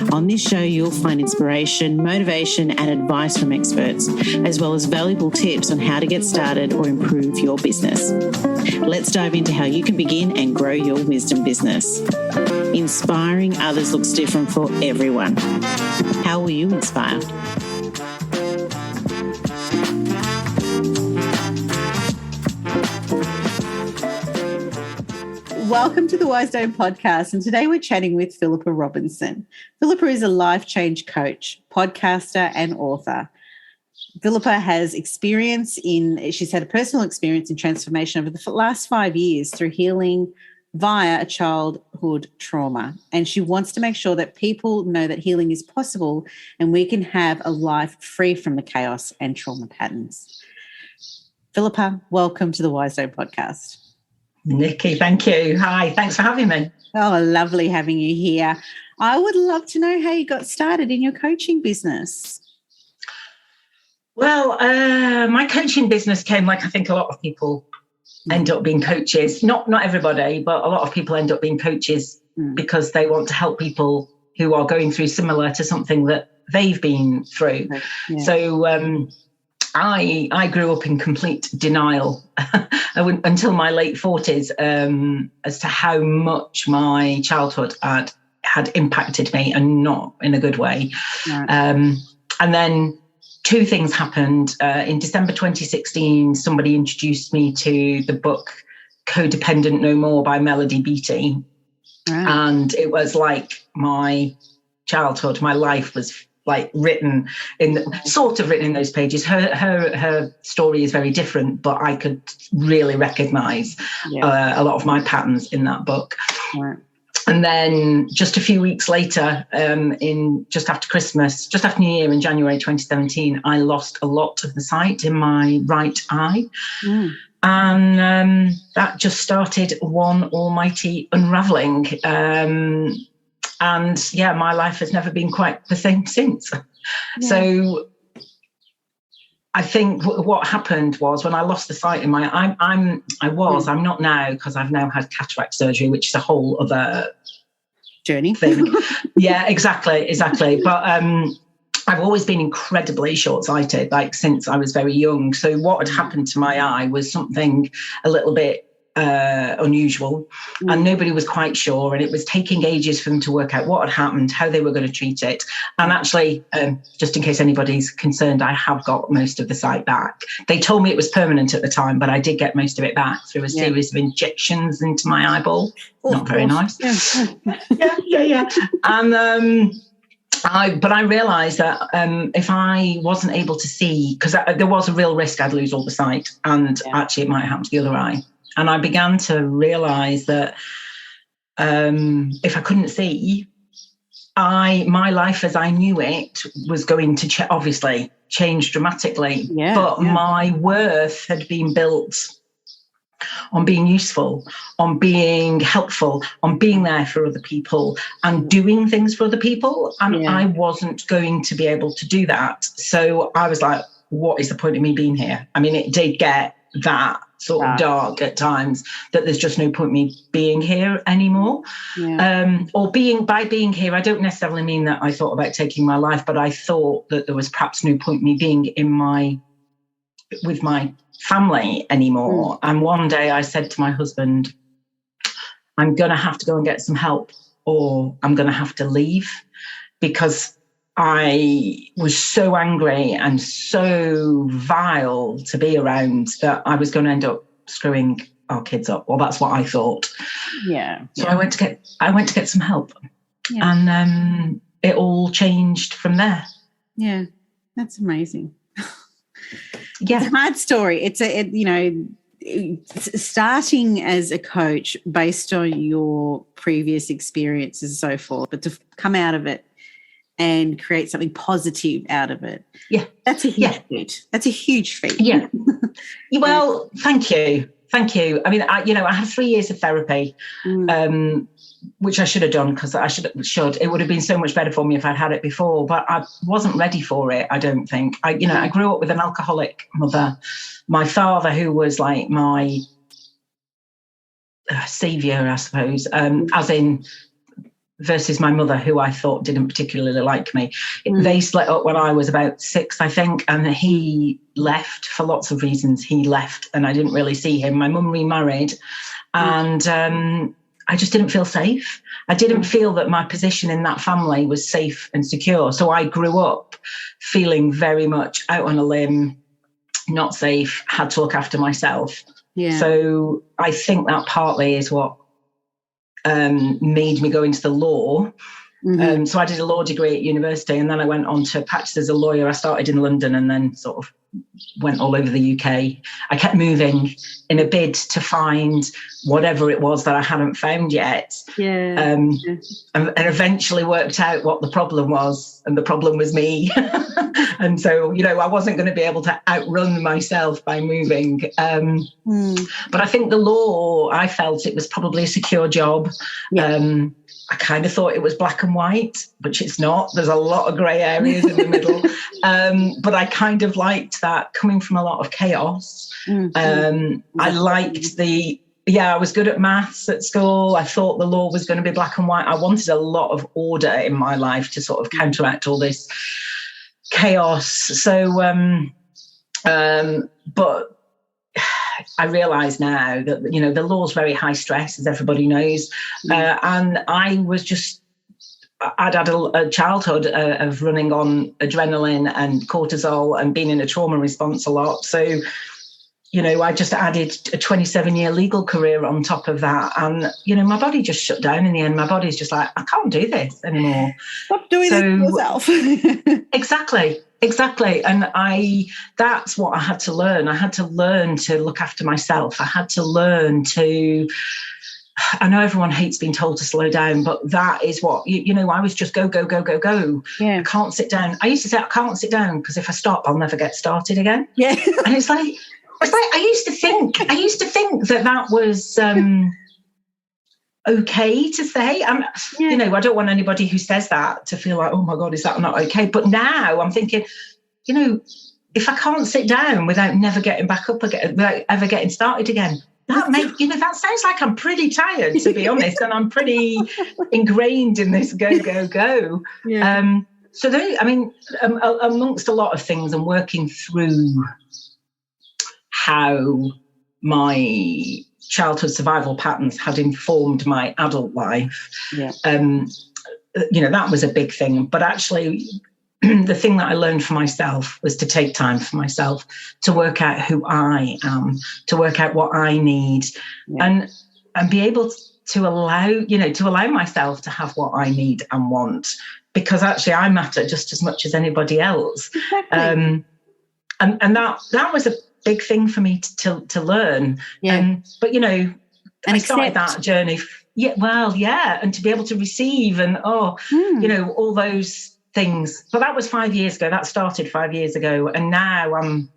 On this show, you'll find inspiration, motivation, and advice from experts, as well as valuable tips on how to get started or improve your business. Let's dive into how you can begin and grow your wisdom business. Inspiring others looks different for everyone. How will you inspire? Welcome to the Wise Dome podcast, and today we're chatting with Philippa Robinson. Philippa is a life change coach, podcaster, and author. Philippa has she's had a personal experience in transformation over the last 5 years through healing via a childhood trauma. And she wants to make sure that people know that healing is possible and we can have a life free from the chaos and trauma patterns. Philippa, welcome to the Wise Dome podcast. Nikki, thank you. Hi, thanks for having me. Oh, lovely having you here. I would love to know how you got started in your coaching business. Well, my coaching business came like I think a lot of people end up being coaches. Not everybody, but a lot of people end up being coaches because they want to help people who are going through similar to something that they've been through. Yeah. So I grew up in complete denial until my late 40s as to how much my childhood had impacted me, and not in a good way. Right. And then two things happened. In December 2016, somebody introduced me to the book Codependent No More by Melody Beattie. Right. And it was like my childhood, my life was like written in those pages. Her story is very different, but I could really recognize a lot of my patterns in that book. Right. And then just a few weeks later, just after Christmas, just after New Year in January 2017, I lost a lot of the sight in my right eye. And that just started one almighty unraveling. And my life has never been quite the same since. Yeah. So I think what happened was when I lost the sight in my eye, I'm not now, because I've now had cataract surgery, which is a whole other journey thing. Yeah, exactly. But I've always been incredibly short-sighted, like since I was very young. So what had happened to my eye was something a little bit unusual, and nobody was quite sure, and it was taking ages for them to work out what had happened, how they were going to treat it. And actually, just in case anybody's concerned, I have got most of the sight back. They told me it was permanent at the time, but I did get most of it back through a series of injections into my eyeball. Not very nice. Yeah. And but I realised that if I wasn't able to see, because there was a real risk I'd lose all the sight, and actually it might happen to the other eye. And I began to realise that if I couldn't see, my life as I knew it was going to obviously change dramatically. But my worth had been built on being useful, on being helpful, on being there for other people and doing things for other people. And I wasn't going to be able to do that. So I was like, what is the point of me being here? I mean, it did get that sort of dark at times, that there's just no point me being here anymore. Or by being here, I don't necessarily mean that I thought about taking my life, but I thought that there was perhaps no point me being with my family anymore. And one day I said to my husband, I'm going to have to go and get some help, or I'm going to have to leave, because I was so angry and so vile to be around that I was going to end up screwing our kids up. Well, that's what I thought. So I went to get some help, and it all changed from there. Yeah, that's amazing. It's a hard story. It's starting as a coach based on your previous experiences and so forth, but to come out of it and create something positive out of it. That's a huge feat. That's a huge feat. Well, thank you. I mean, I had 3 years of therapy, which I should have done, because I should. It would have been so much better for me if I'd had it before, but I wasn't ready for it, I don't think. I grew up with an alcoholic mother. My father, who was like my saviour, I suppose, as in versus my mother, who I thought didn't particularly like me. They split up when I was about 6, I think, and he left for lots of reasons. He left and I didn't really see him. My mum remarried and I just didn't feel safe. I didn't feel that my position in that family was safe and secure. So I grew up feeling very much out on a limb, not safe, had to look after myself. Yeah. So I think that partly is what made me go into the law. So I did a law degree at university and then I went on to practice as a lawyer. I started in London and then sort of went all over the UK. I kept moving in a bid to find whatever it was that I hadn't found yet. And eventually worked out what the problem was, and the problem was me. And so, I wasn't going to be able to outrun myself by moving. But I think the law, I felt it was probably a secure job. I kind of thought it was black and white, which it's not. There's a lot of grey areas in the middle. But I kind of liked that, coming from a lot of chaos. I liked I was good at maths at school. I thought the law was going to be black and white. I wanted a lot of order in my life to sort of counteract all this chaos. So, but I realise now that, the law's very high stress, as everybody knows. And I'd had a childhood of running on adrenaline and cortisol and being in a trauma response a lot. So, I just added a 27-year legal career on top of that. And, my body just shut down in the end. My body's just like, I can't do this anymore. Stop doing it yourself. Exactly. And that's what I had to learn. I had to learn to look after myself. I had to learn I know everyone hates being told to slow down, but that is what, I was just go, go, go, go, go. Yeah. I can't sit down. I used to say, I can't sit down because if I stop, I'll never get started again. Yeah. And it's like, I used to think that was okay to say. I don't want anybody who says that to feel like, oh my God, is that not okay? But now I'm thinking, if I can't sit down without never getting back up again, without ever getting started again, that sounds like I'm pretty tired, to be honest, and I'm pretty ingrained in this go, go, go. Yeah. Amongst a lot of things, I'm working through how my childhood survival patterns had informed my adult life. Yeah. That was a big thing. But actually, the thing that I learned for myself was to take time for myself, to work out who I am, to work out what I need, and be able to allow myself to have what I need and want, because actually I matter just as much as anybody else. Exactly. And that was a big thing for me to learn. Yeah. But and I started that journey. And to be able to receive and all those things. But that was 5 years ago. That started 5 years ago, and now I'm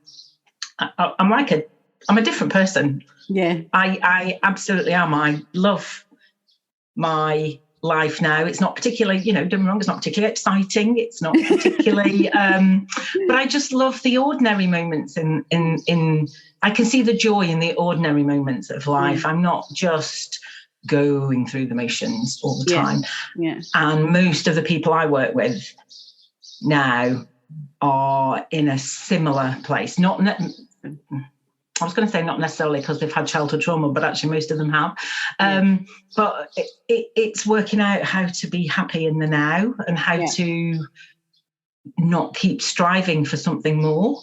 a different person. Yeah, I absolutely am. I love my life now. It's not particularly, don't get me wrong, it's not particularly exciting. It's not particularly, but I just love the ordinary moments in I can see the joy in the ordinary moments of life. I'm not just going through the motions all the time. Yeah. And most of the people I work with now are in a similar place. I was going to say not necessarily because they've had childhood trauma, but actually most of them have. But it's working out how to be happy in the now and how to not keep striving for something more.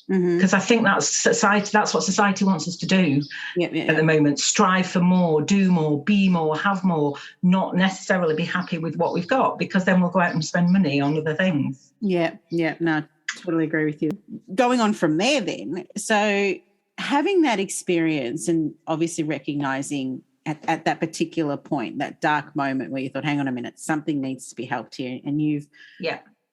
Because I think that's society. That's what society wants us to do at the moment. Strive for more, do more, be more, have more, not necessarily be happy with what we've got, because then we'll go out and spend money on other things. No, totally agree with you. Going on from there then, so having that experience and obviously recognizing at that particular point, that dark moment where you thought, hang on a minute, something needs to be helped here, and you've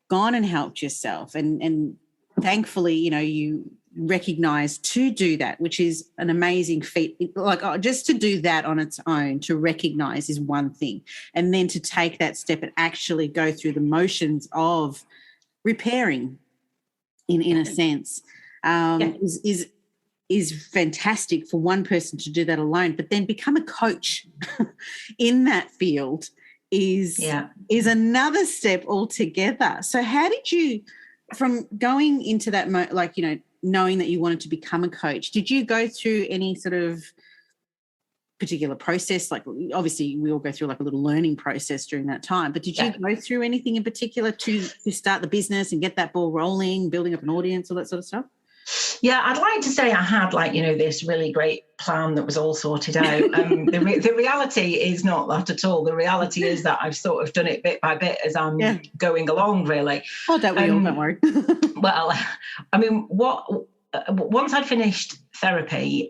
gone and helped yourself, and thankfully, you recognize to do that, which is an amazing feat. Like, just to do that on its own, to recognize, is one thing, and then to take that step and actually go through the motions of repairing in a sense is fantastic for one person to do that alone, but then become a coach in that field is another step altogether. So how did you, from going into that, knowing that you wanted to become a coach, did you go through any sort of particular process? Like, obviously we all go through like a little learning process during that time, but did you go through anything in particular to start the business and get that ball rolling, building up an audience, all that sort of stuff? Yeah, I'd like to say I had this really great plan that was all sorted out. The reality is not that at all. The reality is that I've sort of done it bit by bit as I'm going along, really. Oh, don't we all, don't worry. Well, I mean, once I'd finished therapy,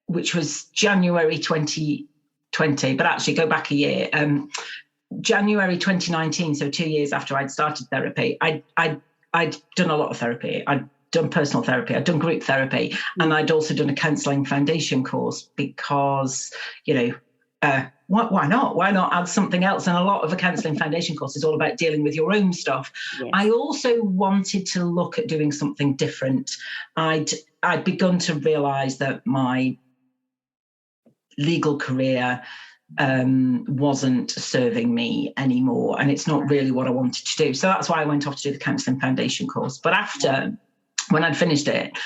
which was January 2020, but actually go back a year, January 2019, so 2 years after I'd started therapy, I'd done a lot of therapy. I'd done personal therapy, I'd done group therapy, and I'd also done a counselling foundation course because, why not? Why not add something else? And a lot of a counselling foundation course is all about dealing with your own stuff. Yes. I also wanted to look at doing something different. I'd begun to realise that my legal career wasn't serving me anymore, and it's not really what I wanted to do. So that's why I went off to do the counselling foundation course. But when I'd finished it,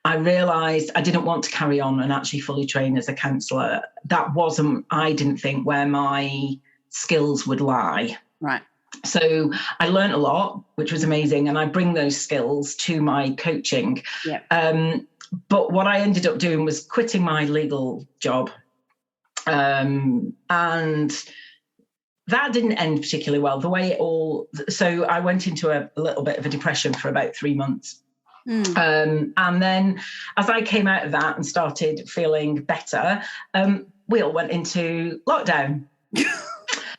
I realised I didn't want to carry on and actually fully train as a counsellor. That wasn't, I didn't think, where my skills would lie. Right. So I learned a lot, which was amazing, and I bring those skills to my coaching. Yeah. But what I ended up doing was quitting my legal job. And that didn't end particularly well. So I went into a little bit of a depression for about 3 months. And then as I came out of that and started feeling better, we all went into lockdown.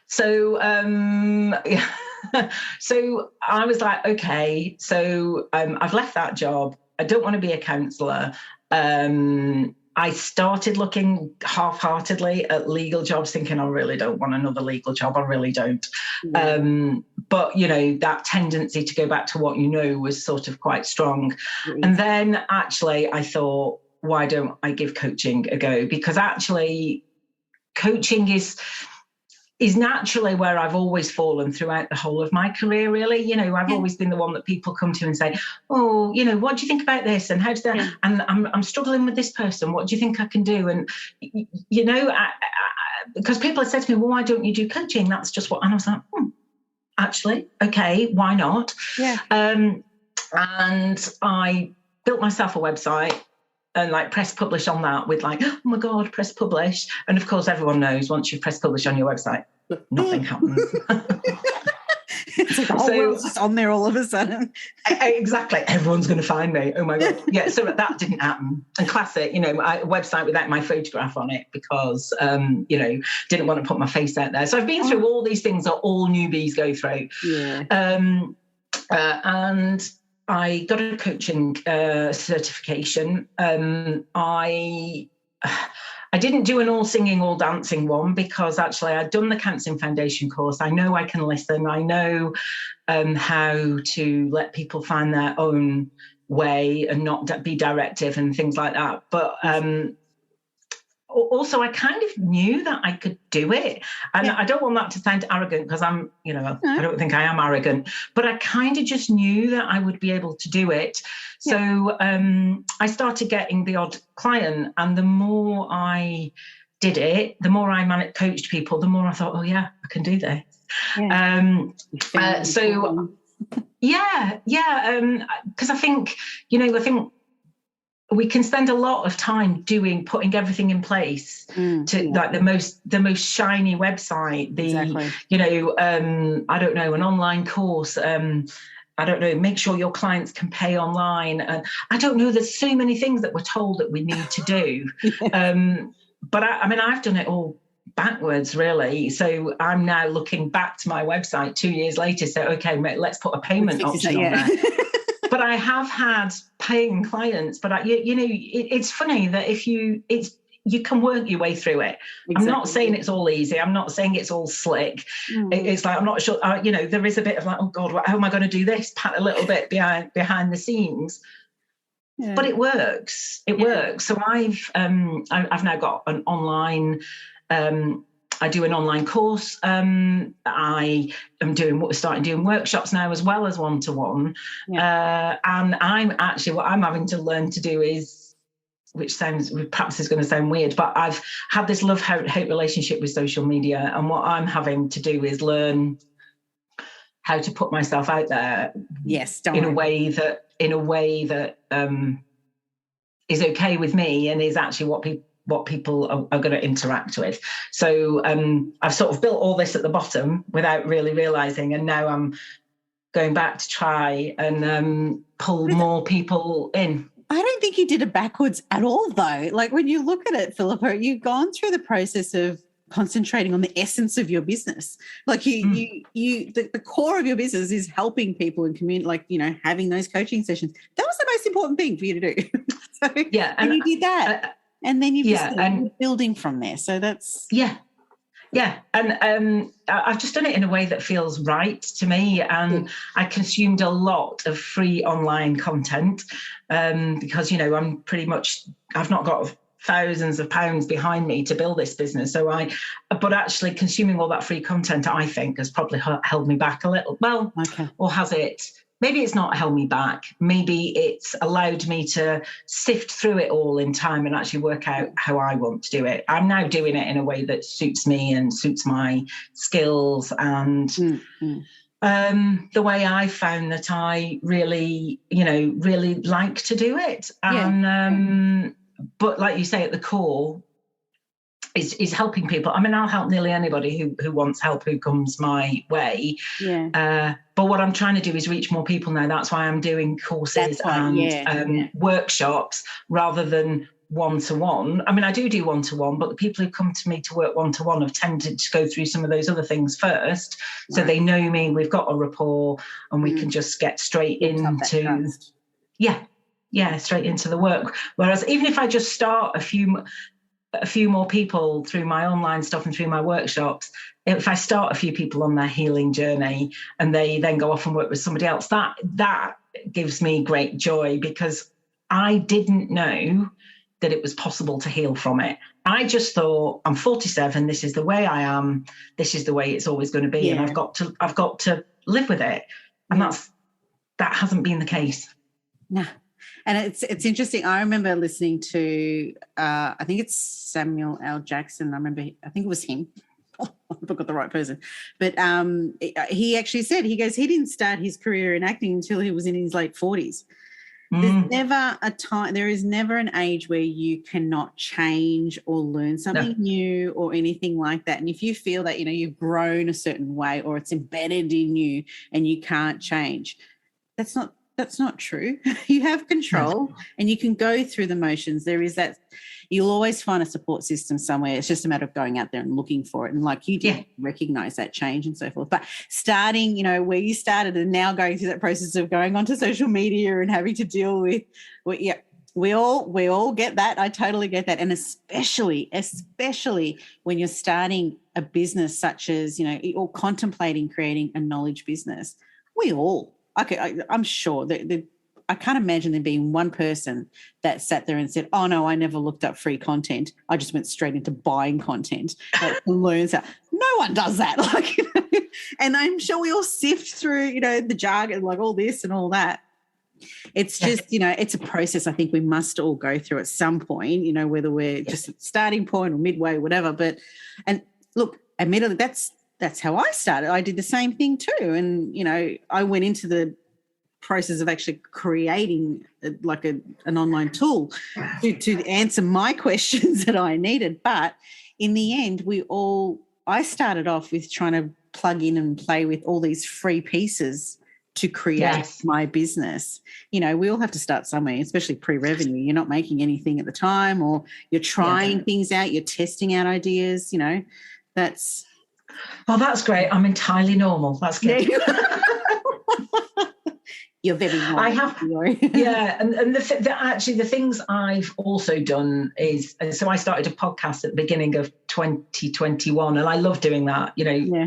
So I was like, okay, so I've left that job. I don't want to be a counsellor. I started looking half-heartedly at legal jobs, thinking I really don't want another legal job. I really don't. But, that tendency to go back to what you know was sort of quite strong. And then actually I thought, why don't I give coaching a go? Because actually coaching is naturally where I've always fallen throughout the whole of my career, really. I've always been the one that people come to and say, oh, what do you think about this? And how does that, and I'm struggling with this person. What do you think I can do? And, because people have said to me, well, why don't you do coaching? That's just what, and I was like, actually, okay, why not? Yeah. And I built myself a website and press publish on that with oh my God, press publish. And of course, everyone knows once you press publish on your website, nothing happens. It's like the whole world's just on there all of a sudden. Exactly. Everyone's going to find me. Oh my God. Yeah. So that didn't happen. And classic, a website without my photograph on it because, didn't want to put my face out there. So I've been through all these things that all newbies go through. Yeah. And I got a coaching certification. I didn't do an all singing, all dancing one because actually I'd done the counselling foundation course. I know I can listen. I know how to let people find their own way and not be directive and things like that. But also I kind of knew that I could do it. And I don't want that to sound arrogant because I don't think I am arrogant, but I kind of just knew that I would be able to do it. So I started getting the odd client, and the more I did it, the more I coached people, the more I thought, oh yeah, I can do this. Because I think, we can spend a lot of time putting everything in place to the most shiny website, I don't know, an online course, I don't know, make sure your clients can pay online. I don't know, there's so many things that we're told that we need to do. But I've done it all backwards, really. So I'm now looking back to my website 2 years later, so, okay, let's put a payment option on there. But I have had paying clients, but it's funny that you can work your way through it. Exactly. I'm not saying it's all easy. I'm not saying it's all slick. It's I'm not sure, there is a bit of oh God, how am I going to do this? Pat a little bit behind the scenes. Yeah. But it works. It works. So I've now got an online I do an online course. I am starting doing workshops now as well as one-to-one. Yeah. And what I'm having to learn to do is, which perhaps is going to sound weird, but I've had this love-hate relationship with social media. And what I'm having to do is learn how to put myself out there. Yes. In a way that is okay with me and is actually what people are going to interact with. So I've sort of built all this at the bottom without really realizing, and now I'm going back to try and pull more people in. I don't think you did it backwards at all, though. Like, when you look at it, Philippa, you've gone through the process of concentrating on the essence of your business. Like, the core of your business is helping people and community, like, having those coaching sessions. That was the most important thing for you to do. So, yeah, and you did that, and then you're building from there. So that's and I've just done it in a way that feels right to me. And I consumed a lot of free online content because I've not got thousands of pounds behind me to build this business. But actually consuming all that free content, I think, has probably held me back a little. Well, okay. Or has it? Maybe it's not held me back. Maybe it's allowed me to sift through it all in time and actually work out how I want to do it. I'm now doing it in a way that suits me and suits my skills and the way I found that I really like to do it. And but like you say, at the core is helping people. I mean, I'll help nearly anybody who wants help, who comes my way. Yeah. But what I'm trying to do is reach more people now. That's why I'm doing courses and workshops rather than one-to-one. I mean, I do one-to-one, but the people who come to me to work one-to-one have tended to go through some of those other things first. So they know me, we've got a rapport, and we can just get straight into straight into the work. Whereas even if I just start a few more people through my online stuff and through my workshops, if I start a few people on their healing journey and they then go off and work with somebody else, that gives me great joy, because I didn't know that it was possible to heal from it. I just thought, I'm 47, this is the way I am, this is the way it's always going to be, and I've got to live with it. And that hasn't been the case. No. And it's interesting. I remember listening to, I think it's Samuel L. Jackson. I think it was him. I forgot the right person. But he actually said, he didn't start his career in acting until he was in his late 40s. There is never an age where you cannot change or learn something new or anything like that. And if you feel that, you've grown a certain way or it's embedded in you and you can't change, that's not true. You have control and you can go through the motions. There is that, you'll always find a support system somewhere. It's just a matter of going out there and looking for it. And like you did, recognize that change and so forth. But starting, where you started and now going through that process of going onto social media and having to deal with, we all get that. I totally get that. And especially when you're starting a business such as, or contemplating creating a knowledge business, I'm sure that I can't imagine there being one person that sat there and said, oh, no, I never looked up free content. I just went straight into buying content to learn stuff. No one does that. And I'm sure we all sift through, the jargon, like all this and all that. It's just, it's a process I think we must all go through at some point, whether we're just at the starting point or midway, whatever. And look, admittedly, that's how I started. I did the same thing too. And, I went into the process of actually creating an online tool to answer my questions that I needed. But in the end, I started off with trying to plug in and play with all these free pieces to create my business. We all have to start somewhere, especially pre-revenue. You're not making anything at the time, or you're trying things out, you're testing out ideas, that's... Oh, that's great. I'm entirely normal. That's good. You're very I have, yeah. And the things I've also done is, so I started a podcast at the beginning of 2021, and I love doing that.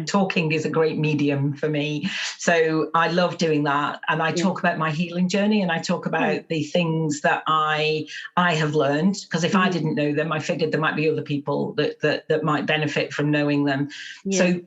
Talking is a great medium for me. So I love doing that. And I talk about my healing journey, and I talk about the things that I have learned, because if I didn't know them, I figured there might be other people that might benefit from knowing them. So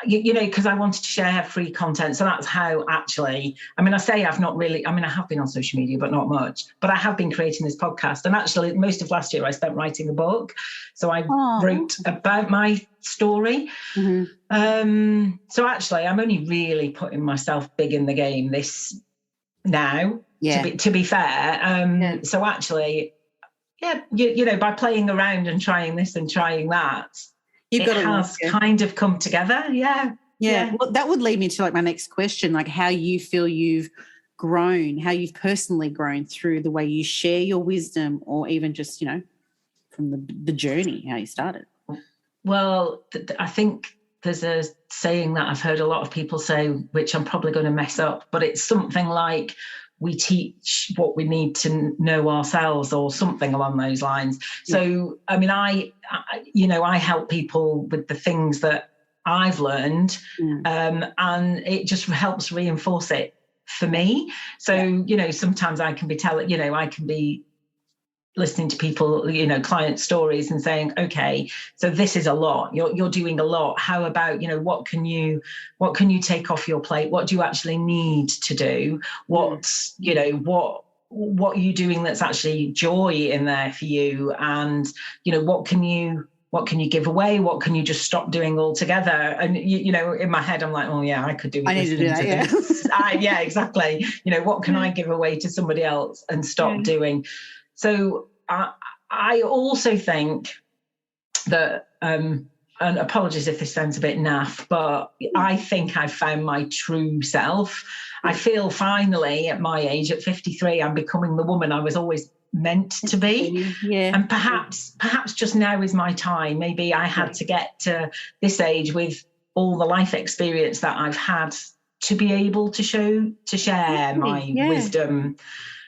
because I wanted to share free content. So that's how actually, I say I've not really, I have been on social media, but not much, but I have been creating this podcast. And actually most of last year I spent writing a book. So I wrote about my story. So actually I'm only really putting myself big in the game this now, to be fair. So actually, by playing around and trying this and trying that, it has kind of come together. Yeah. Well, that would lead me to my next question, how you feel you've grown, how you've personally grown through the way you share your wisdom, or even just, from the journey, how you started. Well, I think there's a saying that I've heard a lot of people say, which I'm probably going to mess up, but it's something like, we teach what we need to know ourselves, or something along those lines. So, I help people with the things that I've learned, and it just helps reinforce it for me. So, sometimes I can be I can be listening to people, client stories, and saying, okay, so this is a lot, you're doing a lot. How about, what can you take off your plate? What do you actually need to do? What are you doing that's actually joy in there for you? And, what can you give away? What can you just stop doing altogether? And, in my head, I'm like, oh yeah, I could do with I need to do that, yeah, exactly. What can I give away to somebody else and stop doing? So I also think that, and apologies if this sounds a bit naff, but I think I've found my true self. I feel finally at my age, at 53, I'm becoming the woman I was always meant to be. And perhaps just now is my time. Maybe I had to get to this age with all the life experience that I've had to be able to share my wisdom.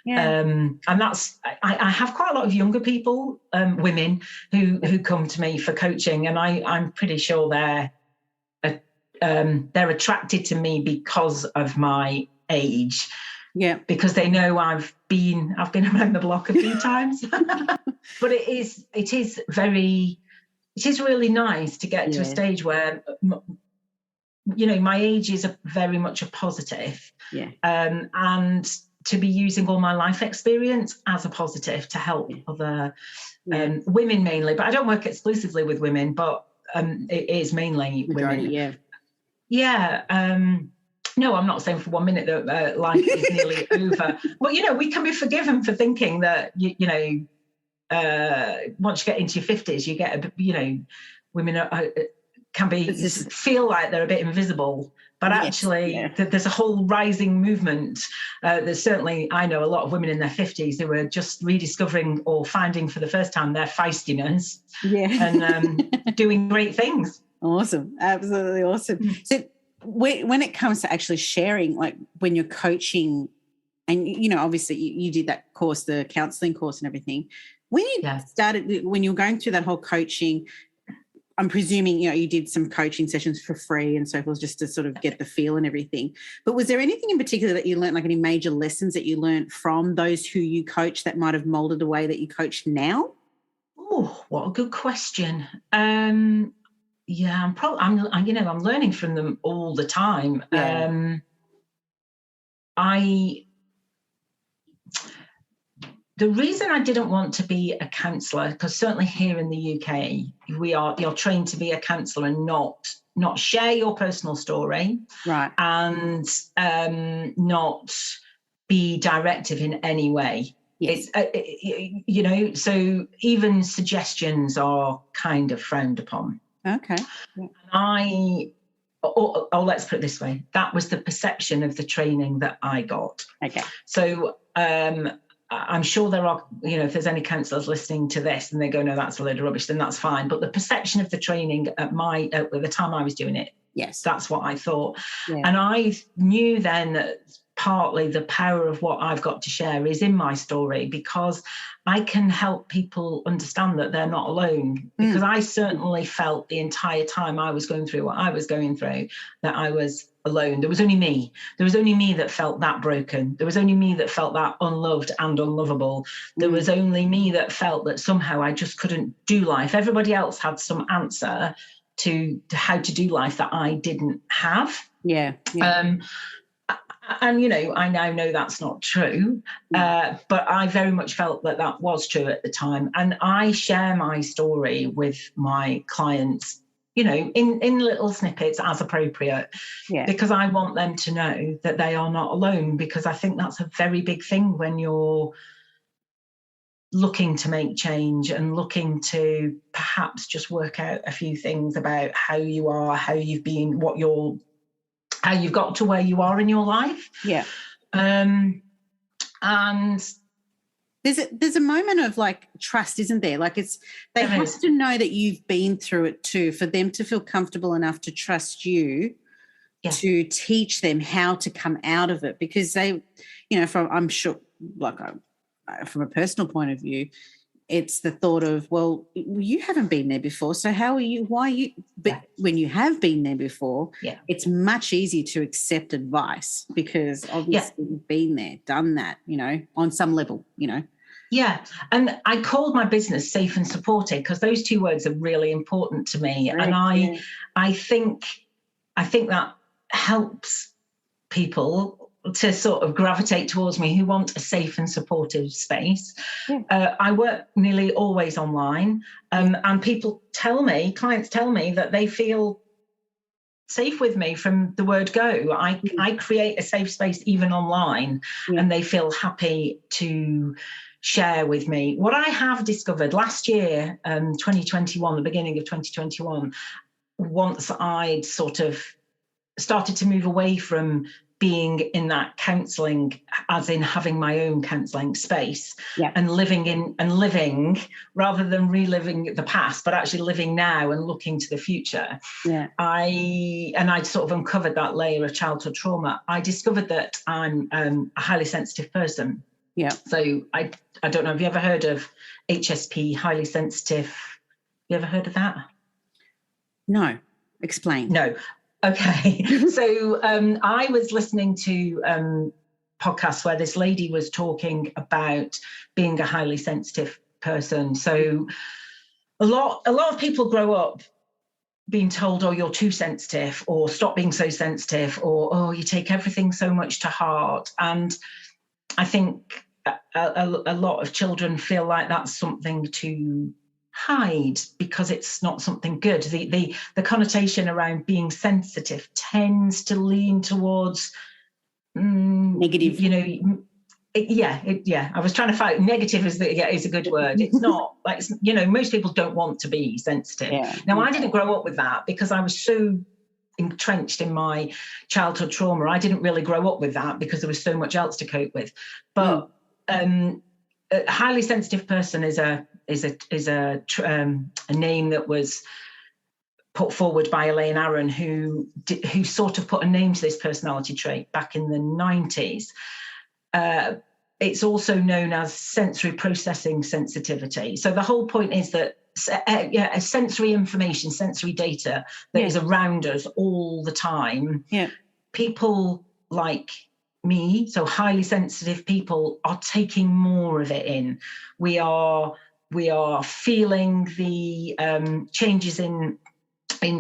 And that's, I have quite a lot of younger people, women who come to me for coaching, and I'm pretty sure they're attracted to me because of my age. Yeah, because they know I've been around the block a few times. But it is really nice to get to a stage where my age is very much a positive. And to be using all my life experience as a positive to help other women mainly, but I don't work exclusively with women, but it is mainly women. No, I'm not saying for 1 minute that life is nearly over, but we can be forgiven for thinking that once you get into your 50s, you get women can feel like they're a bit invisible. But actually, there's a whole rising movement. There's certainly, I know a lot of women in their 50s who are just rediscovering or finding for the first time their feistiness and doing great things. Awesome. Absolutely awesome. So when it comes to actually sharing, when you're coaching, and, obviously you did that course, the counselling course and everything, when you started, when you were going through that whole coaching, I'm presuming, you did some coaching sessions for free and so forth, just to sort of get the feel and everything. But was there anything in particular that you learned, any major lessons that you learned from those who you coached that might have molded the way that you coach now? Oh, what a good question. I'm learning from them all the time. The reason I didn't want to be a counsellor, because certainly here in the UK, you're trained to be a counsellor and not share your personal story, right, and not be directive in any way. Yes. It's so even suggestions are kind of frowned upon. Okay. Let's put it this way. That was the perception of the training that I got. Okay. So I'm sure there are, if there's any counsellors listening to this and they go, no, that's a load of rubbish, then that's fine. But the perception of the training at the time I was doing it, yes, that's what I thought. Yeah. And I knew then that partly the power of what I've got to share is in my story, because I can help people understand that they're not alone. Because I certainly felt the entire time I was going through what I was going through that I was alone. There was only me. There was only me that felt that broken. There was only me that felt that unloved and unlovable. There was only me that felt that somehow I just couldn't do life. Everybody else had some answer to how to do life that I didn't have. Yeah. And, you know, I now know that's not true, but I very much felt that that was true at the time. And I share my story with my clients, you know, in little snippets as appropriate, because I want them to know that they are not alone, because I think that's a very big thing when you're looking to make change and looking to perhaps just work out a few things about how you are, how you've been, how you've got to where you are in your life. And there's a moment of like trust, isn't there? Like they have to know that you've been through it too, for them to feel comfortable enough to trust you to teach them how to come out of it. Because they, you know, I'm sure, like from a personal point of view, it's the thought of, well, you haven't been there before, so how are you? Why are you? But when you have been there before, it's much easier to accept advice, because obviously you've been there, done that, you know, on some level, you know. Yeah, and I called my business Safe and Supported because those two words are really important to me, and I think that helps people to sort of gravitate towards me who want a safe and supportive space. I work nearly always online, and clients tell me that they feel safe with me from the word go. I create a safe space even online, and they feel happy to share with me. What I have discovered last year, 2021, the beginning of 2021, once I'd sort of started to move away from being in that counselling, as in having my own counselling space, and living rather than reliving the past, but actually living now and looking to the future. I'd sort of uncovered that layer of childhood trauma. I discovered that I'm a highly sensitive person. So I don't know, have you ever heard of HSP, highly sensitive? You ever heard of that? No. Explain. No. Okay, so I was listening to podcasts where this lady was talking about being a highly sensitive person. So a lot of people grow up being told, oh, you're too sensitive, or stop being so sensitive, or, oh, you take everything so much to heart. And I think a lot of children feel like that's something to hide because it's not something good. The connotation around being sensitive tends to lean towards negative. You know, I was trying to find negative is a good word. It's not like, you know, most people don't want to be sensitive. Now, I didn't grow up with that because I was so entrenched in my childhood trauma. I didn't really grow up with that because there was so much else to cope with. But a highly sensitive person is a name that was put forward by Elaine Aron, who sort of put a name to this personality trait back in the 90s. It's also known as sensory processing sensitivity. So the whole point is that sensory information, sensory data that is around us all the time. People like me, so highly sensitive people, are taking more of it in. We are feeling the changes in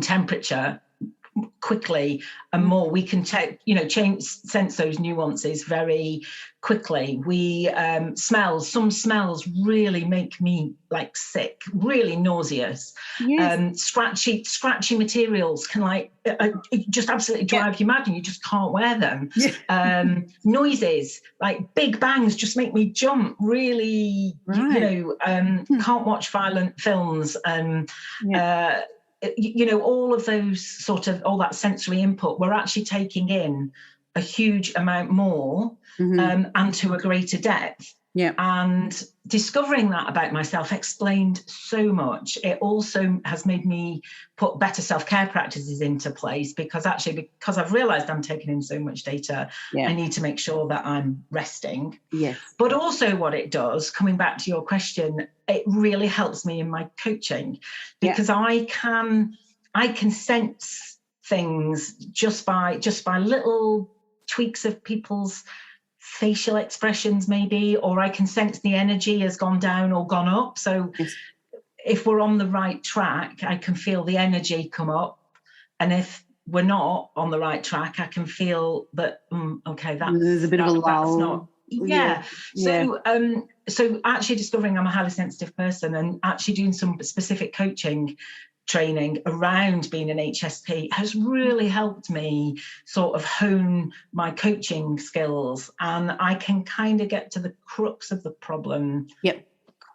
temperature quickly and more. We can sense those nuances very quickly. We some smells really make me like sick, really nauseous. Scratchy materials can just absolutely drive you mad, and you just can't wear them. Noises like big bangs just make me jump really. Can't watch violent films. All of those all that sensory input, we're actually taking in a huge amount more and to a greater depth Yeah. And discovering that about myself explained so much. It also has made me put better self-care practices into place, because I've realized I'm taking in so much data, I need to make sure that I'm resting. Yes. But also what it does, coming back to your question, it really helps me in my coaching, because I can sense things just by little tweaks of people's facial expressions, maybe, or I can sense the energy has gone down or gone up. So if we're on the right track, I can feel the energy come up, and if we're not on the right track, I can feel that there's a bit of a lull. So actually discovering I'm a highly sensitive person, and actually doing some specific coaching training around being an HSP has really helped me sort of hone my coaching skills, and I can kind of get to the crux of the problem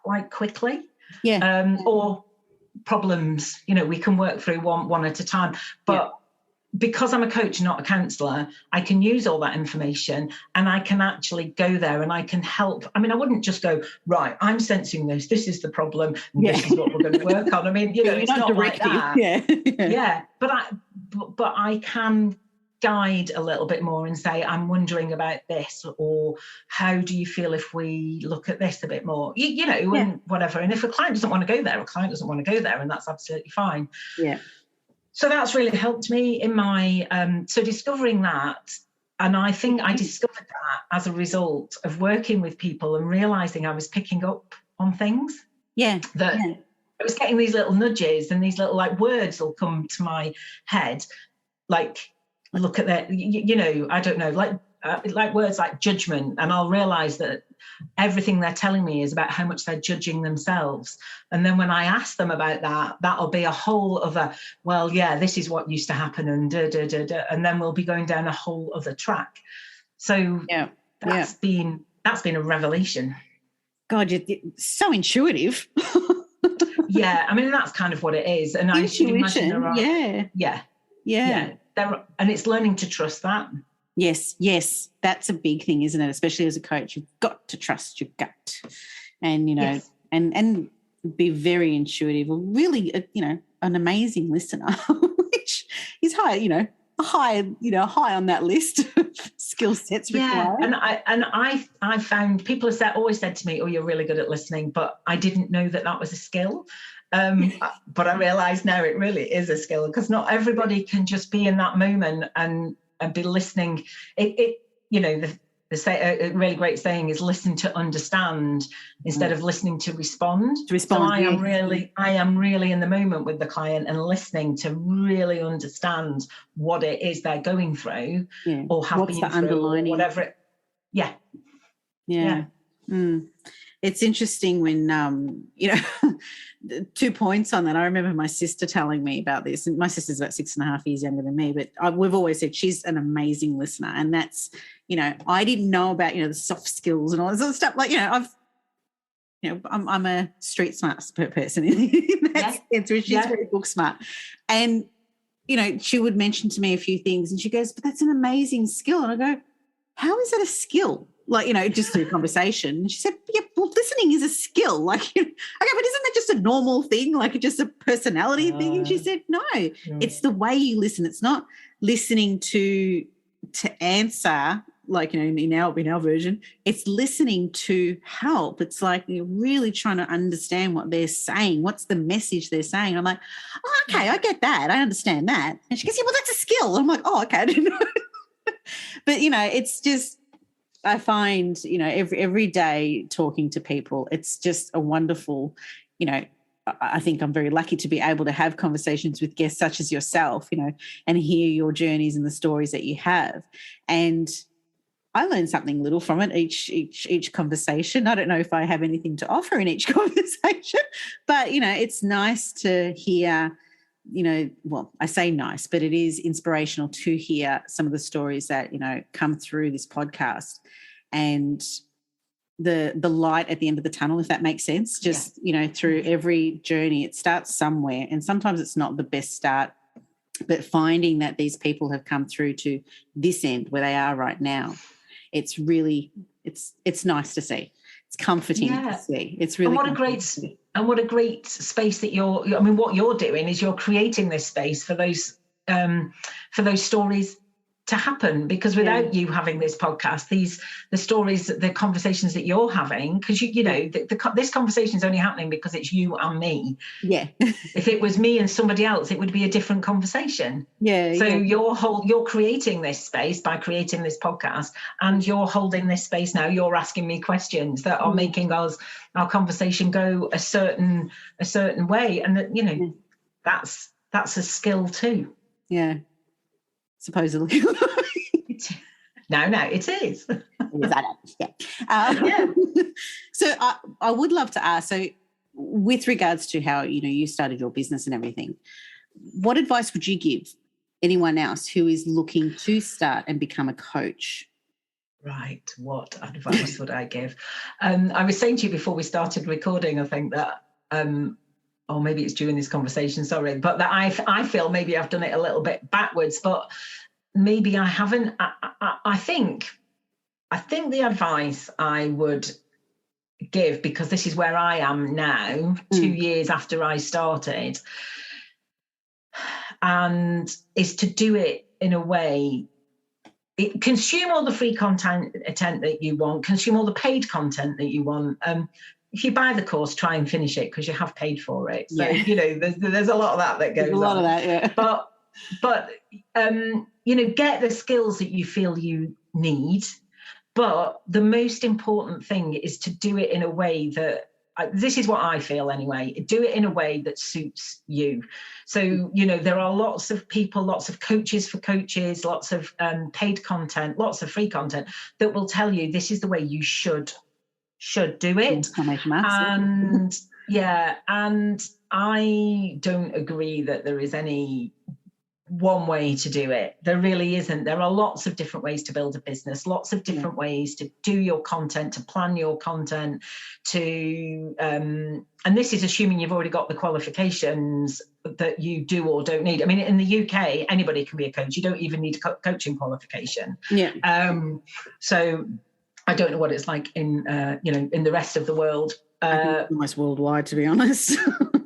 quite quickly. Or problems, we can work through one at a time. But because I'm a coach, not a counsellor, I can use all that information, and I can actually go there and I can help. I mean, I wouldn't just go, right, I'm sensing this is the problem, and this is what we're going to work on. I mean, it's not like that. But I can guide a little bit more and say, I'm wondering about this, or how do you feel if we look at this a bit more, and whatever. And if a client doesn't want to go there, and that's absolutely fine. So that's really helped me in my, so discovering that. And I think I discovered that as a result of working with people and realizing I was picking up on things. I was getting these little nudges, and these little words will come to my head, like, look at that, I don't know, like words like judgment. And I'll realize that everything they're telling me is about how much they're judging themselves. And then when I ask them about that, that'll be a whole other, this is what used to happen, and and then we'll be going down a whole other track. So that's been a revelation. God, you're so intuitive. I mean, that's kind of what it is. And I should imagine there are, and it's learning to trust that. Yes, that's a big thing, isn't it? Especially as a coach, you've got to trust your gut, and and be very intuitive. Really, an amazing listener, which is high on that list of skill sets required. And I found people have always said to me, "Oh, you're really good at listening," but I didn't know that was a skill. But I realise now it really is a skill, because not everybody can just be in that moment and be listening. A really great saying is listen to understand instead of listening to respond. So I am really in the moment with the client and listening to really understand what it is they're going through or have been through, underlining, or whatever. It's interesting when 2 points on that. I remember my sister telling me about this, and my sister's about 6.5 years younger than me, but we've always said she's an amazing listener, and that's, I didn't know about, the soft skills and all this other stuff. Like, I'm a street smart person in that sense, where she's very book smart. And, she would mention to me a few things, and she goes, but that's an amazing skill. And I go, how is that a skill? Just through conversation. And she said, listening is a skill. I go, but isn't that just a normal thing? Just a personality thing? And she said, no, it's the way you listen. It's not listening to answer, in our version. It's listening to help. It's like you're really trying to understand what they're saying. What's the message they're saying? I'm like, oh, okay, I get that. I understand that. And she goes, yeah, well, that's a skill. I'm like, oh, okay, I didn't know. But, it's just, I find, every day talking to people, it's just a wonderful, I think I'm very lucky to be able to have conversations with guests such as yourself, and hear your journeys and the stories that you have. And I learn something little from it each conversation. I don't know if I have anything to offer in each conversation, but, it's nice to hear, I say nice, but it is inspirational to hear some of the stories that, come through this podcast, and the light at the end of the tunnel, if that makes sense. Just, through every journey, it starts somewhere, and sometimes it's not the best start, but finding that these people have come through to this end where they are right now, it's really, it's nice to see. It's comforting to see. It's really and what a great space that what you're doing is you're creating this space for those stories to happen, because without you having this podcast, the stories, the conversations that you're having, because this conversation is only happening because it's you and me. Yeah. If it was me and somebody else, it would be a different conversation. Yeah. So you're creating this space by creating this podcast, and you're holding this space now. You're asking me questions that are making our conversation go a certain way, and that that's a skill too. Yeah. Supposedly. No, it is. So I would love to ask, so with regards to how, you started your business and everything, what advice would you give anyone else who is looking to start and become a coach? Right. What advice would I give? I was saying to you before we started recording, I think that, or maybe it's during this conversation, sorry, but that I feel maybe I've done it a little bit backwards, but maybe I haven't. I think the advice I would give, because this is where I am now, 2 years after I started, and is to do it in a way, consume all the free content that you want, consume all the paid content that you want. If you buy the course, try and finish it because you have paid for it. So, there's a lot of that goes on. There's a lot of that, yeah. But get the skills that you feel you need. But the most important thing is to do it in a way that, this is what I feel anyway, do it in a way that suits you. So, there are lots of people, lots of coaches for coaches, lots of paid content, lots of free content that will tell you this is the way you should do it. And and I don't agree that there is any one way to do it. There really isn't. There are lots of different ways to build a business, lots of different ways to do your content, to plan your content, to and this is assuming you've already got the qualifications that you do or don't need. I mean, in the UK, anybody can be a coach. You don't even need a coaching qualification. So I don't know what it's like in in the rest of the world. Almost worldwide, to be honest.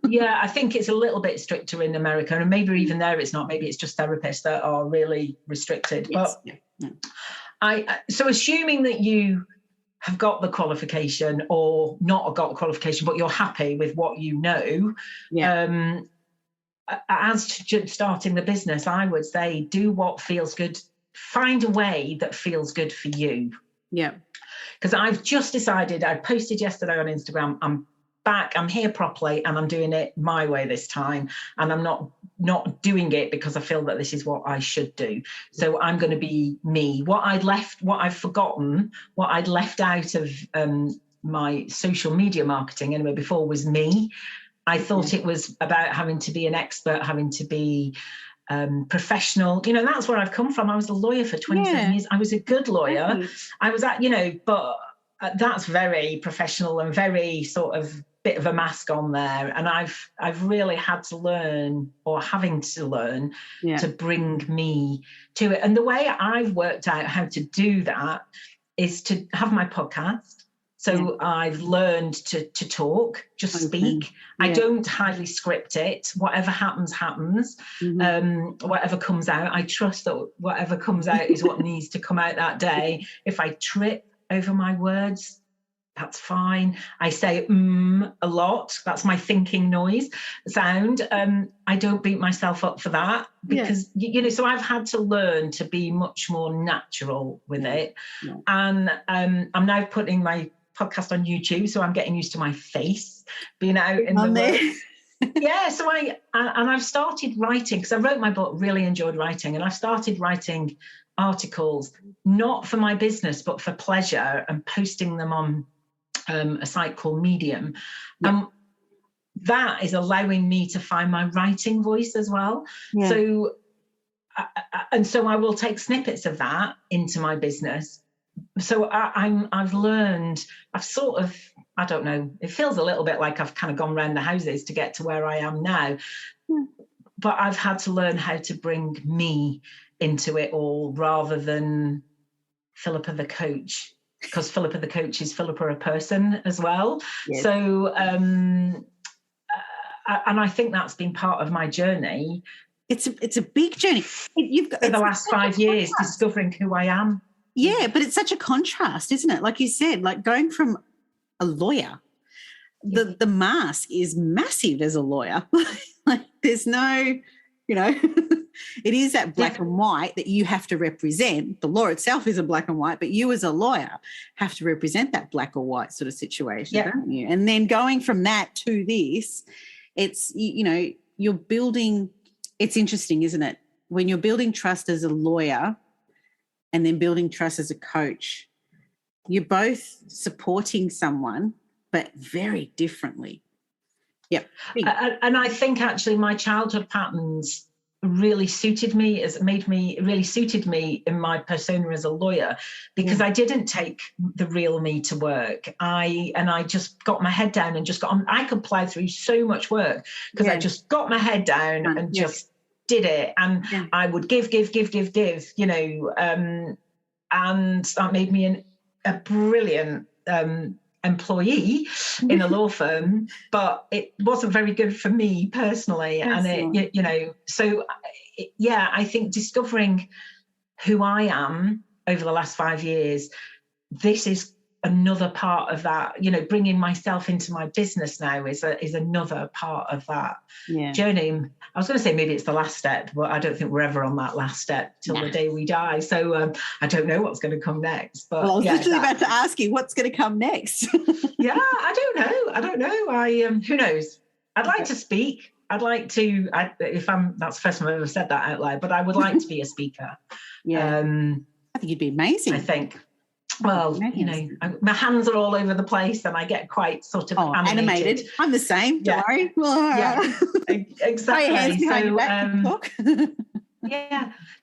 Yeah, I think it's a little bit stricter in America, and maybe even there it's not. Maybe it's just therapists that are really restricted. Yes. But so assuming that you have got the qualification or not got the qualification, but you're happy with what you know, as to starting the business, I would say do what feels good. Find a way that feels good for you. Yeah. Because I've just decided, I posted yesterday on Instagram, I'm back, I'm here properly, and I'm doing it my way this time. And I'm not doing it because I feel that this is what I should do. So I'm going to be me. What I'd forgotten, what I'd left out of my social media marketing anyway before was me. I thought it was about having to be an expert, having to be professional. That's where I've come from. I was a lawyer for 27 years. I was a good lawyer. I was but that's very professional and very sort of bit of a mask on there. And I've really had to learn, or having to learn, to bring me to it. And the way I've worked out how to do that is to have my podcast. So I've learned to talk, just speak. I don't highly script it. Whatever happens, happens. Whatever comes out, I trust that whatever comes out is what needs to come out that day. If I trip over my words, that's fine. I say a lot. That's my thinking sound. I don't beat myself up for that because, so I've had to learn to be much more natural with it. And I'm now putting my podcast on YouTube, so I'm getting used to my face being out in the world. So I've started writing, because I wrote my book, really enjoyed writing, and I've started writing articles, not for my business, but for pleasure, and posting them on a site called Medium. That is allowing me to find my writing voice as well. So I will take snippets of that into my business. So I've learned, I've sort of, I don't know, it feels a little bit like I've kind of gone round the houses to get to where I am now. But I've had to learn how to bring me into it all rather than Philippa the coach. because Philippa the coach is Philippa a person as well. Yes. So, and I think that's been part of my journey. It's a big journey. You've got for the last 5 years, discovering who I am. Yeah, but it's such a contrast, isn't it? Like you said, like going from a lawyer, the mask is massive as a lawyer. Like there's no, it is that black and white that you have to represent. The law itself is a black and white, but you as a lawyer have to represent that black or white sort of situation, don't you? And then going from that to this, it's, you're building, it's interesting, isn't it? When you're building trust as a lawyer and then building trust as a coach, you're both supporting someone, but very differently. Yep. And I think actually my childhood patterns really suited me, really suited me in my persona as a lawyer, because I didn't take the real me to work. I just got my head down and just got on. I could plow through so much work because I just got my head down and just did it. And I would give, and that made me a brilliant employee in a law firm, but it wasn't very good for me personally. And I think discovering who I am over the last 5 years, this is another part of that. Bringing myself into my business now is another part of that journey. I was going to say maybe it's the last step, but I don't think we're ever on that last step till the day we die. So I don't know what's going to come next. But I was literally about to ask you what's going to come next. I don't know. Who knows? I'd like to speak. I'd like to. That's the first time I've ever said that out loud. But I would like to be a speaker. I think you'd be amazing. I think. Well, my hands are all over the place and I get quite sort of animated. I'm the same, don't worry. Exactly.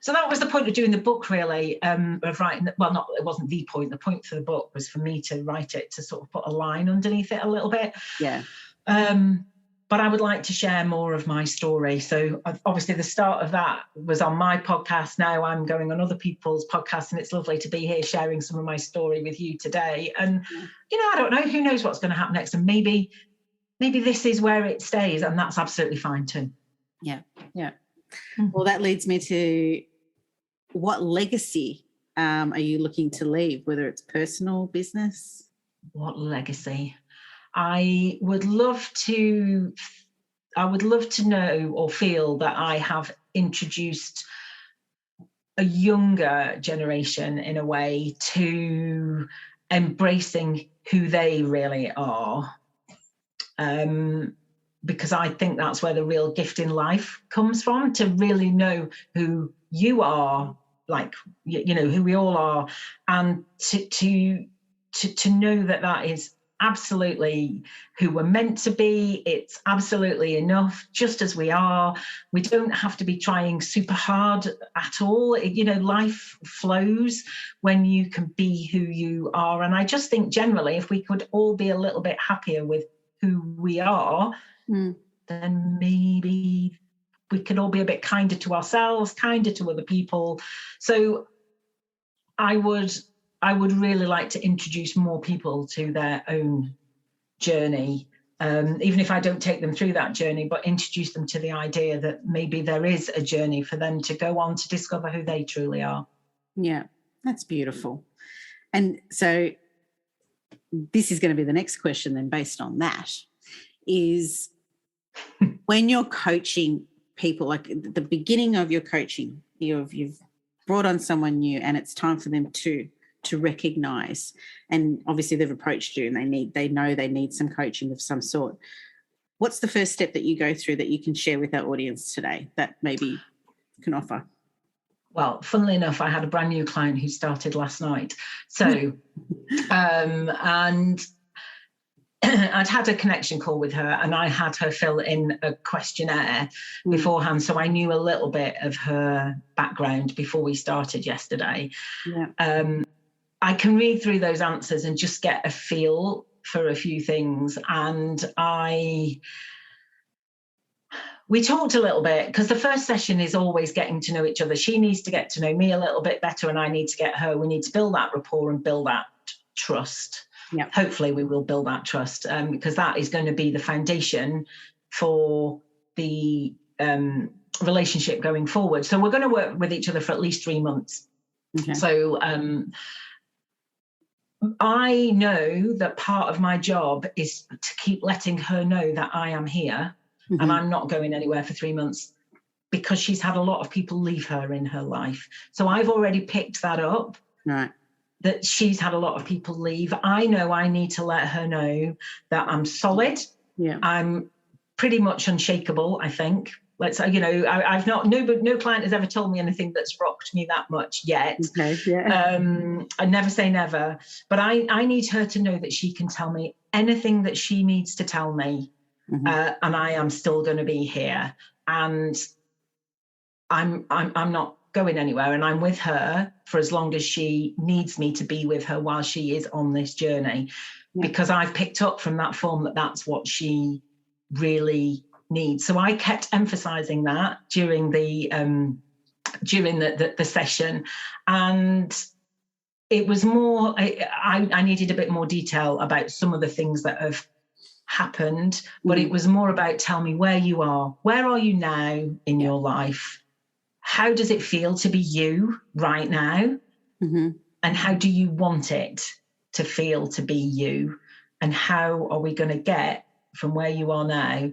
So that was the point of doing the book, really, of writing. Well, it wasn't the point. The point for the book was for me to write it, to sort of put a line underneath it a little bit. Yeah. But I would like to share more of my story. So obviously the start of that was on my podcast. Now I'm going on other people's podcasts, and it's lovely to be here sharing some of my story with you today. And, I don't know, who knows what's going to happen next. And maybe this is where it stays, and that's absolutely fine too. Yeah. Yeah. Well, that leads me to what legacy are you looking to leave, whether it's personal, business? What legacy? I would love to know or feel that I have introduced a younger generation in a way to embracing who they really are. Because I think that's where the real gift in life comes from, to really know who you are, like, who we all are, and to know that is absolutely who we're meant to be. It's absolutely enough just as we are. We don't have to be trying super hard at all. Life flows when you can be who you are. And I just think generally, if we could all be a little bit happier with who we are, then maybe we could all be a bit kinder to ourselves, kinder to other people. So I would really like to introduce more people to their own journey, even if I don't take them through that journey, but introduce them to the idea that maybe there is a journey for them to go on to discover who they truly are. Yeah, that's beautiful. And so this is going to be the next question then, based on that, is when you're coaching people, like at the beginning of your coaching, you've brought on someone new and it's time for them to recognize, and obviously they've approached you and they know they need some coaching of some sort. What's the first step that you go through that you can share with our audience today that maybe you can offer? Well, funnily enough, I had a brand new client who started last night. So, and I'd had a connection call with her and I had her fill in a questionnaire beforehand. So I knew a little bit of her background before we started yesterday. Yeah. I can read through those answers and just get a feel for a few things. And we talked a little bit, because the first session is always getting to know each other. She needs to get to know me a little bit better and I need to get her. We need to build that rapport and build that trust. Yeah. Hopefully we will build that trust, because that is going to be the foundation for the relationship going forward. So we're going to work with each other for at least 3 months. Okay. So I know that part of my job is to keep letting her know that I am here and I'm not going anywhere for 3 months, because she's had a lot of people leave her in her life. So I've already picked that up. Right. That she's had a lot of people leave. I know I need to let her know that I'm solid. Yeah. I'm pretty much unshakable, I think. I've not, no client has ever told me anything that's rocked me that much yet. Okay. Yeah. I never say never, but I need her to know that she can tell me anything that she needs to tell me, and I am still going to be here, and I'm not going anywhere, and I'm with her for as long as she needs me to be with her while she is on this journey, because I've picked up from that form that that's what she really needs. So I kept emphasizing that during the session, and it was more, I needed a bit more detail about some of the things that have happened, but it was more about, tell me where you are. Where are you now in your life? How does it feel to be you right now? And how do you want it to feel to be you? And how are we going to get from where you are now?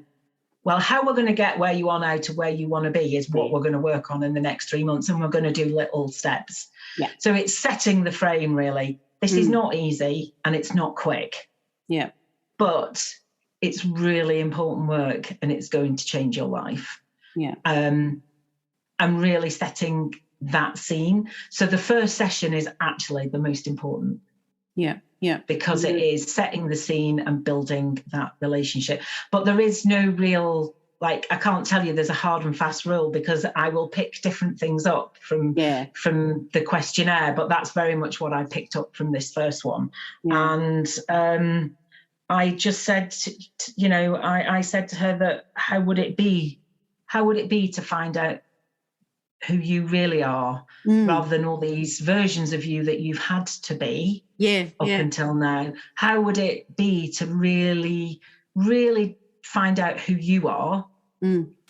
Well, how we're going to get where you are now to where you want to be is what we're going to work on in the next 3 months. And we're going to do little steps. Yeah. So it's setting the frame, really. This is not easy and it's not quick. Yeah. But it's really important work, and it's going to change your life. Yeah. I'm really setting that scene. So the first session is actually the most important. Yeah. Yeah. Because it is setting the scene and building that relationship. But there is no real, I can't tell you there's a hard and fast rule, because I will pick different things up from the questionnaire. But that's very much what I picked up from this first one. Yeah. And I just said, I said to her that how would it be to find out who you really are, rather than all these versions of you that you've had to be up until now? How would it be to really, really find out who you are?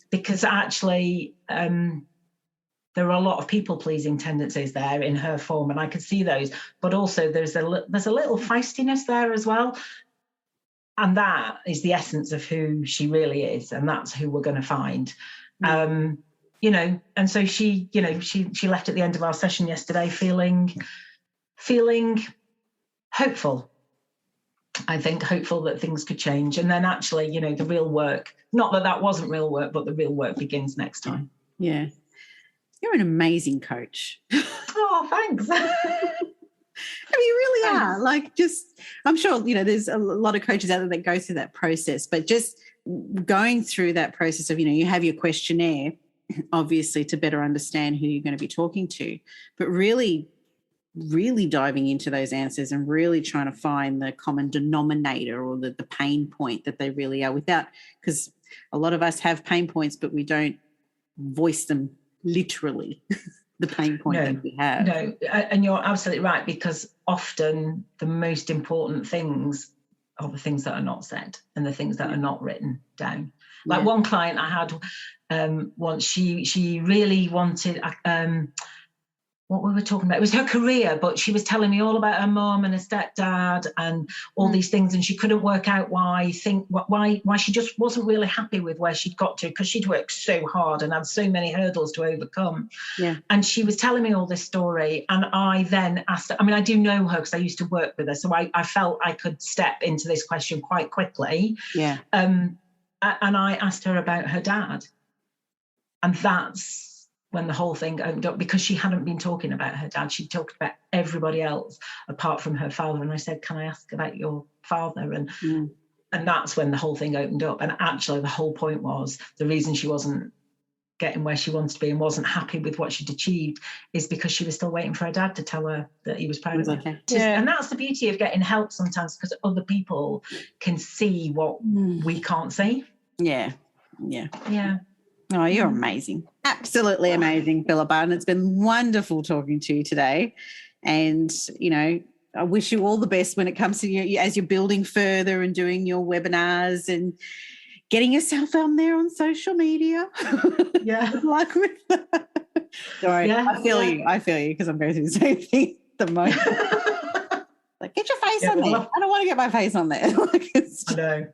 Because actually, there are a lot of people-pleasing tendencies there in her form, and I could see those. But also, there's a little feistiness there as well, and that is the essence of who she really is, and that's who we're going to find. And so she left at the end of our session yesterday feeling hopeful. I think hopeful that things could change. And then actually, the real work, not that wasn't real work, but the real work begins next time. Yeah. You're an amazing coach. Oh, thanks. I mean, you really are. I'm sure, there's a lot of coaches out there that go through that process, but just going through that process of, you have your questionnaire, obviously, to better understand who you're going to be talking to, but really, really diving into those answers and really trying to find the common denominator or the pain point that they really are, because a lot of us have pain points, but we don't voice them literally. The pain point that we have. No, and you're absolutely right, because often the most important things are the things that are not said and the things that are not written down. One client I had once, she really wanted what we were talking about. It was her career, but she was telling me all about her mum and her stepdad and all these things, and she couldn't work out why she just wasn't really happy with where she'd got to, because she'd worked so hard and had so many hurdles to overcome. Yeah. And she was telling me all this story, and I then asked her, I do know her because I used to work with her, so I felt I could step into this question quite quickly. Yeah. And I asked her about her dad, and that's when the whole thing opened up, because she hadn't been talking about her dad. She talked about everybody else apart from her father. And I said, can I ask about your father? And that's when the whole thing opened up. And actually the whole point was, the reason she wasn't getting where she wanted to be and wasn't happy with what she'd achieved is because she was still waiting for her dad to tell her that he was proud of her. Okay. And that's the beauty of getting help sometimes, because other people can see what we can't see. Yeah. Yeah. Yeah. Oh, you're amazing. Absolutely amazing, Philippa. And it's been wonderful talking to you today. And, I wish you all the best when it comes to you as you're building further and doing your webinars and getting yourself out there on social media. Yeah. Good luck with that. Sorry, Yeah, I feel you because I'm going through the same thing at the moment. Like, get your face on there. I don't want to get my face on there. I know.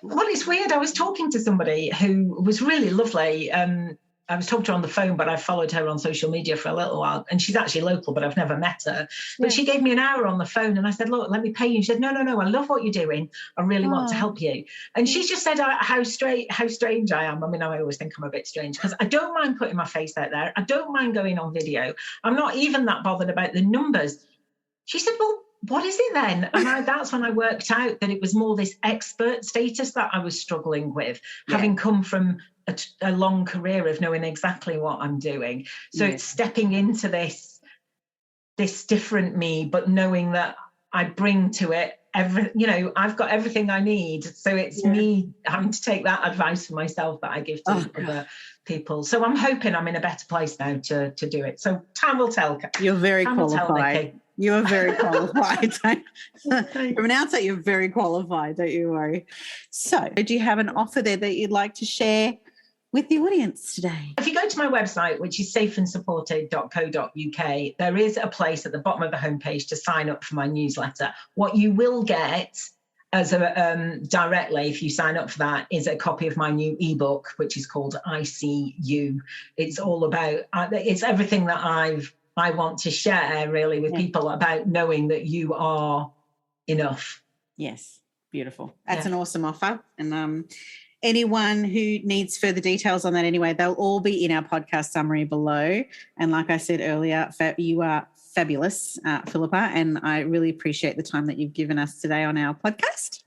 Well, it's weird. I was talking to somebody who was really lovely. I was talking to her on the phone, but I followed her on social media for a little while. And she's actually local, but I've never met her. But she gave me an hour on the phone and I said, look, let me pay you. She said, no, I love what you're doing. I really want to help you. And she just said how strange I am. I mean, I always think I'm a bit strange because I don't mind putting my face out there. I don't mind going on video. I'm not even that bothered about the numbers. She said, well, what is it then? And that's when I worked out that it was more this expert status that I was struggling with, having come from a long career of knowing exactly what I'm doing. So it's stepping into this different me, but knowing that I bring to it I've got everything I need. So it's me having to take that advice for myself that I give to other people. So I'm hoping I'm in a better place now to do it. So time will tell. You're very qualified. You are very qualified. From an outside, you're very qualified, don't you worry. So do you have an offer there that you'd like to share with the audience today? If you go to my website, which is safeandsupported.co.uk, there is a place at the bottom of the homepage to sign up for my newsletter. What you will get as directly, if you sign up for that, is a copy of my new ebook, which is called I See You. It's all about, it's everything that I want to share really with people about knowing that you are enough. Yes, beautiful. That's an awesome offer. And anyone who needs further details on that anyway, they'll all be in our podcast summary below. And like I said earlier, you are fabulous, Philippa, and I really appreciate the time that you've given us today on our podcast.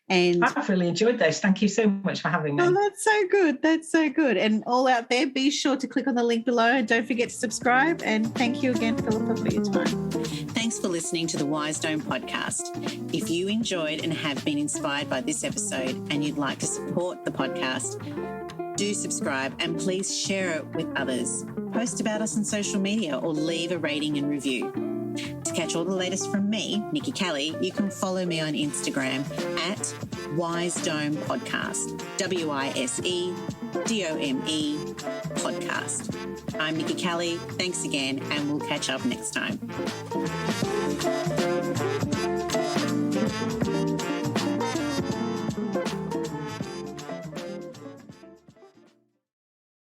And I've really enjoyed this. Thank you so much for having me. Oh, that's so good. That's so good. And all out there, be sure to click on the link below and don't forget to subscribe. And thank you again, Philippa, for your time. Thanks for listening to the Wise Dome podcast. If you enjoyed and have been inspired by this episode and you'd like to support the podcast, do subscribe and please share it with others. Post about us on social media or leave a rating and review. To catch all the latest from me, Nikki Kelly, you can follow me on Instagram at Wise Dome Podcast, WISEDOME Podcast. I'm Nikki Kelly. Thanks again, and we'll catch up next time.